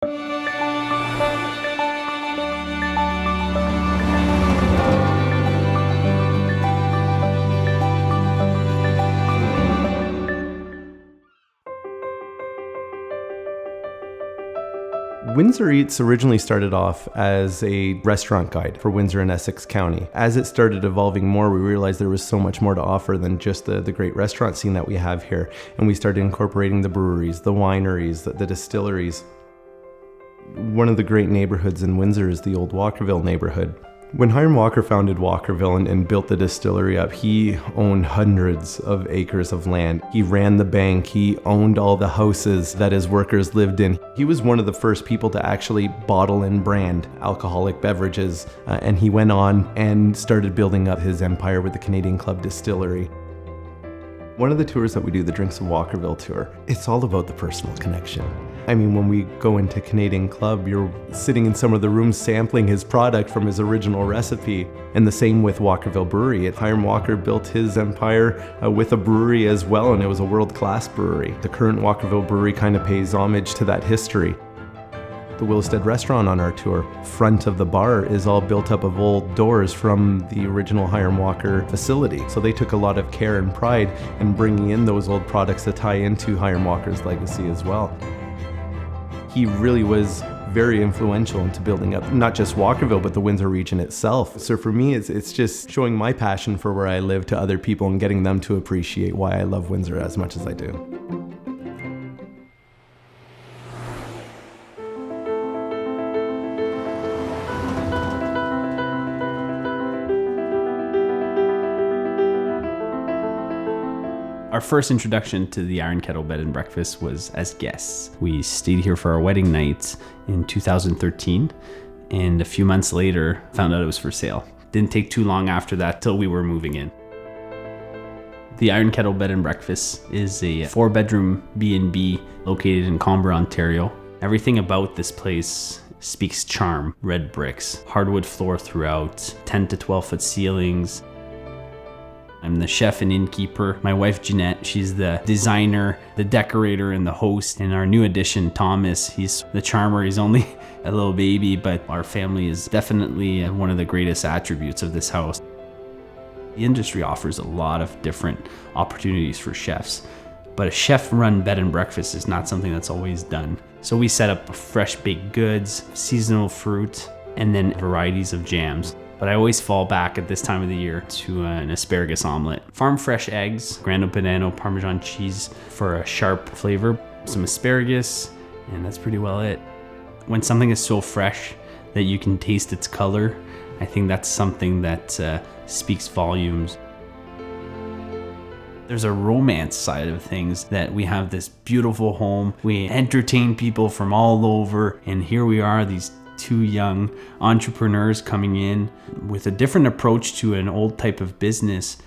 Windsor Eats originally started off as a restaurant guide for Windsor and Essex County. As it started evolving more, we realized there was so much more to offer than just the great restaurant scene that we have here. And we started incorporating the breweries, the wineries, the distilleries. One of the great neighborhoods in Windsor is the old Walkerville neighborhood. When Hiram Walker founded Walkerville and built the distillery up, he owned hundreds of acres of land. He ran the bank, he owned all the houses that his workers lived in. He was one of the first people to actually bottle and brand alcoholic beverages, and he went on and started building up his empire with the Canadian Club Distillery. One of the tours that we do, the Drinks of Walkerville tour, it's all about the personal connection. I mean, when we go into Canadian Club, you're sitting in some of the rooms sampling his product from his original recipe. And the same with Walkerville Brewery. Hiram Walker built his empire with a brewery as well, and it was a world-class brewery. The current Walkerville Brewery kind of pays homage to that history. The Willowstead restaurant on our tour, front of the bar is all built up of old doors from the original Hiram Walker facility. So they took a lot of care and pride in bringing in those old products to tie into Hiram Walker's legacy as well. He really was very influential into building up not just Walkerville, but the Windsor region itself. So for me, it's just showing my passion for where I live to other people and getting them to appreciate why I love Windsor as much as I do. Our first introduction to the Iron Kettle Bed and Breakfast was as guests. We stayed here for our wedding night in 2013, and a few months later found out it was for sale. Didn't take too long after that till we were moving in. The Iron Kettle Bed and Breakfast is a 4-bedroom B&B located in Combra, Ontario. Everything about this place speaks charm. Red bricks, hardwood floor throughout, 10 to 12 foot ceilings. I'm the chef and innkeeper. My wife, Jeanette, she's the designer, the decorator, and the host. And our new addition, Thomas, he's the charmer. He's only a little baby, but our family is definitely one of the greatest attributes of this house. The industry offers a lot of different opportunities for chefs, but a chef-run bed and breakfast is not something that's always done. So we set up fresh baked goods, seasonal fruit, and then varieties of jams. But I always fall back at this time of the year to an asparagus omelet. Farm fresh eggs, Grano Padano, Parmesan cheese for a sharp flavor, some asparagus, and that's pretty well it. When something is so fresh that you can taste its color, I think that's something that speaks volumes. There's a romance side of things, that we have this beautiful home. We entertain people from all over, and here we are, these 2 young entrepreneurs coming in with a different approach to an old type of business.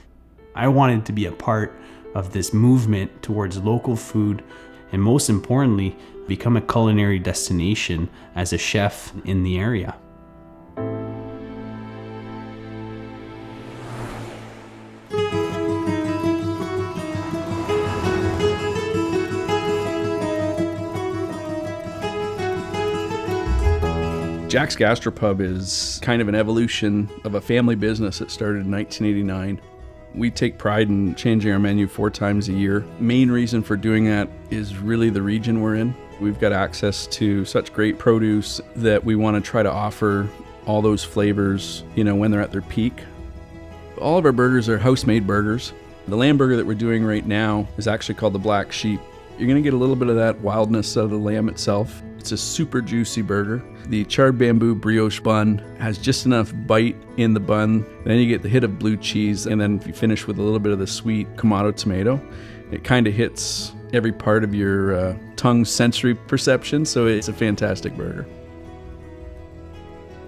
I wanted to be a part of this movement towards local food, and most importantly, become a culinary destination as a chef in the area. Jax Gastropub is kind of an evolution of a family business that started in 1989. We take pride in changing our menu 4 times a year. Main reason for doing that is really the region we're in. We've got access to such great produce that we want to try to offer all those flavors, when they're at their peak. All of our burgers are house-made burgers. The lamb burger that we're doing right now is actually called the Black Sheep. You're going to get a little bit of that wildness out of the lamb itself. It's a super juicy burger. The charred bamboo brioche bun has just enough bite in the bun. Then you get the hit of blue cheese, and then if you finish with a little bit of the sweet Kamado tomato, it kind of hits every part of your tongue's sensory perception, so it's a fantastic burger.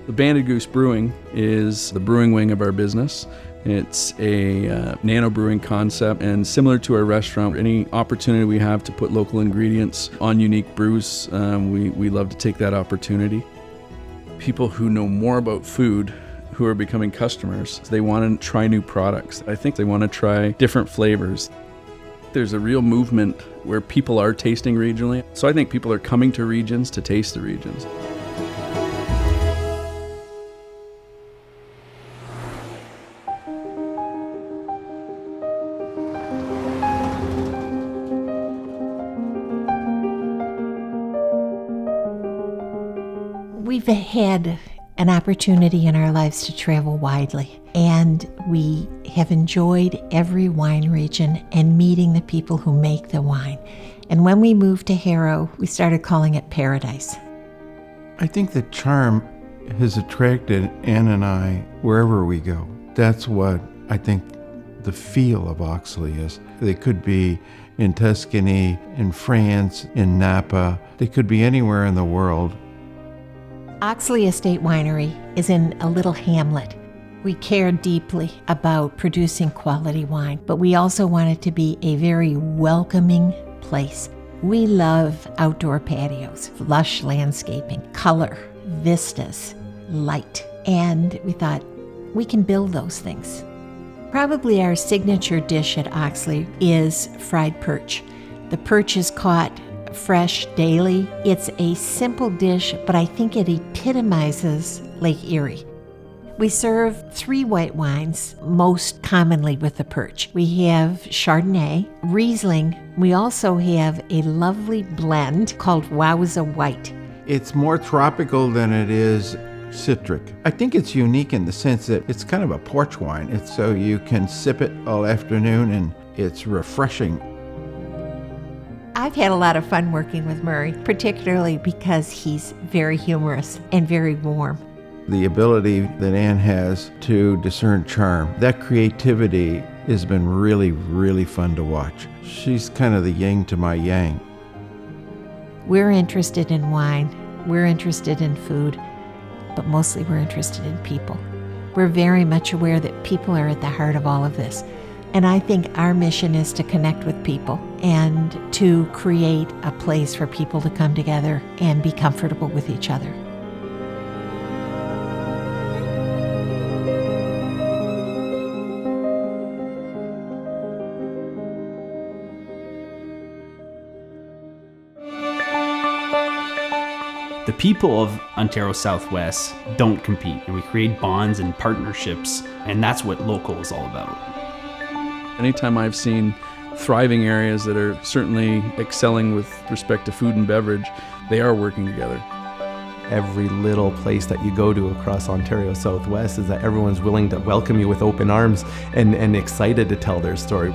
The Banded Goose Brewing is the brewing wing of our business. It's a nano brewing concept, and similar to our restaurant, any opportunity we have to put local ingredients on unique brews, we love to take that opportunity. People who know more about food, who are becoming customers, they want to try new products. I think they want to try different flavors. There's a real movement where people are tasting regionally. So I think people are coming to regions to taste the regions. We've had an opportunity in our lives to travel widely, and we have enjoyed every wine region and meeting the people who make the wine. And when we moved to Harrow, we started calling it paradise. I think the charm has attracted Ann and I wherever we go. That's what I think the feel of Oxley is. They could be in Tuscany, in France, in Napa. They could be anywhere in the world. Oxley Estate Winery is in a little hamlet. We cared deeply about producing quality wine, but we also wanted to be a very welcoming place. We love outdoor patios, lush landscaping, color, vistas, light, and we thought we can build those things. Probably our signature dish at Oxley is fried perch. The perch is caught fresh daily. It's a simple dish, but I think it epitomizes Lake Erie. We serve 3 white wines, most commonly with the perch. We have Chardonnay, Riesling. We also have a lovely blend called Wowza White. It's more tropical than it is citric. I think it's unique in the sense that it's kind of a porch wine. It's so you can sip it all afternoon and it's refreshing. I've had a lot of fun working with Murray, particularly because he's very humorous and very warm. The ability that Ann has to discern charm, that creativity has been really, really fun to watch. She's kind of the yin to my yang. We're interested in wine, we're interested in food, but mostly we're interested in people. We're very much aware that people are at the heart of all of this. And I think our mission is to connect with people and to create a place for people to come together and be comfortable with each other. The people of Ontario Southwest don't compete, and we create bonds and partnerships, and that's what local is all about. Anytime I've seen thriving areas that are certainly excelling with respect to food and beverage, they are working together. Every little place that you go to across Ontario Southwest is that everyone's willing to welcome you with open arms and excited to tell their story.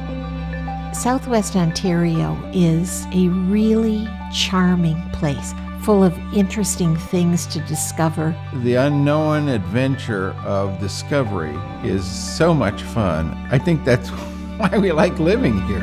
Southwest Ontario is a really charming place, full of interesting things to discover. The unknown adventure of discovery is so much fun. I think that's why we like living here.